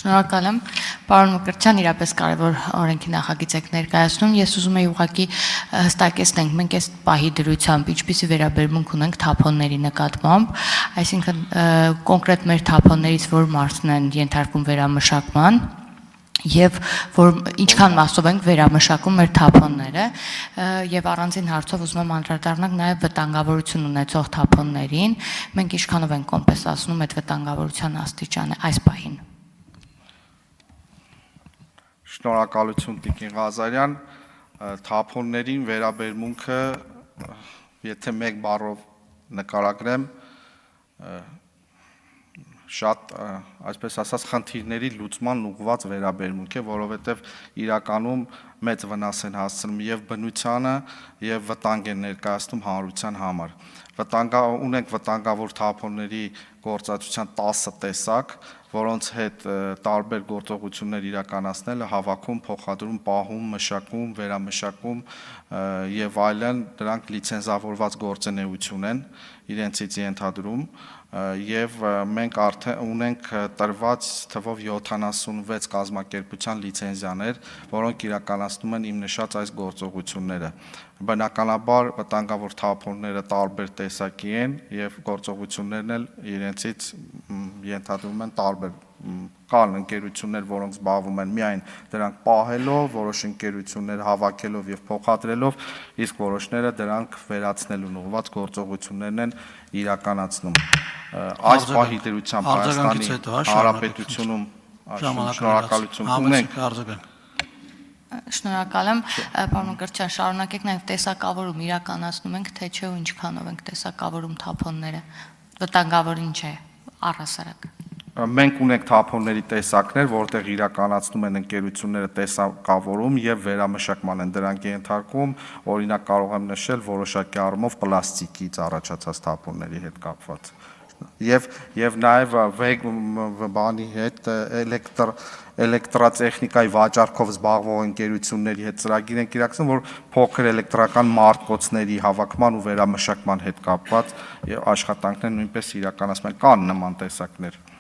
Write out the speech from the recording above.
Շնորհակալ եմ, պարոն Մկրտչյան, իրապես կարևոր օրենքի նախագիծ եք ներկայացնում։ Ես ուզում եի ուղղակի հստակեցնենք, մենք այս պահի դրությամբ ինչպիսի վերաբերմունք ունենք թափոնների նկատմամբ, այսինքն կոնկրետ մեր թափոններից որ մասն են ենթարկվում վերամշակման, եւ որ ինչքան մասով ենք վերամշակում մեր թափոնները եւ առանձին հարցով ուզում եմ անդրադառնալ նաեւ վտանգավորություն ունեցող թափոններին, մենք ինչքանով ենք կոմպենսացնում այդ վտանգավորության աստիճանը այս պահին։ Շնորհակալություն Տիկին Ղազարյան, թափոններին վերաբերմունքը, եթե մեկ բառով նկարագրեմ, շատ, այսպես ասած, խնդիրների լուծման ուղղված վերաբերմունք է, որովհետև իրականում մեծ վնաս են հասցնում եւ բնությանը եւ վտանգ են ներկայացնում հանրության համար։ Ունենք վտանգավոր թափոնների գործածության 10 տեսակ, որոնց հետ տարբեր գործողություններ իրականացնելը հավաքում, փոխադրում, պահում, մշակում, վերամշակում եւ այլն, դրանք լիցենզավորված գործունեություն են, իրենցից ենթադրում եւ մենք արդեն ունենք տրված թվով 76 կազմակերպության լիցենզիաներ, որոնք իրականացնում են իմ նշած այս գործողությունները։ Բնականաբար վտանգավոր թափոնները տարբեր տեսակի են եւ գործողություններն էլ իրենցից ենթադրում են տարբեր կան ընկերություններ, որոնք զբաղվում են միայն դրանք պահելով, որոշ ընկերություններ հավաքելով եւ փոխադրելով, իսկ որոշները դրանք վերացնելուն ուղղված գործողություններն են իրականացնում։ Այս պահի դրությամբ Հայաստանի Հանրապետությունում շնորհակալություն ունենք։ Շնորհակալ եմ, պարոն Մկրտչյան, շարունակեք նաև տեսակավորում իրականացնում ենք, թե չէ ու ինչքանով ենք տեսակավորում թափոնները, վտանգավոր ինչ է առհասարակ։ Մենք ունենք թափոնների տեսակներ, որտեղ իրականացնում են ընկերությունները տեսակավորում եւ վերամշակման են դրանք ենթարկում, օրինակ կարող եմ նշել որոշակի առումով պլաստիկից առաջացած թափոնների հետ կապված։ Եվ նաև բանի հետ էլեկտրատեխնիկայի վաճառքով զբաղվող ընկերությունների հետ ծրագիր ենք իրականացնում, որ փոքր էլեկտրական մարտկոցների հավաքման ու վերամշակման հետ կապված աշխատանքներ նույնպես իրականացում են, կան նման տեսակներ։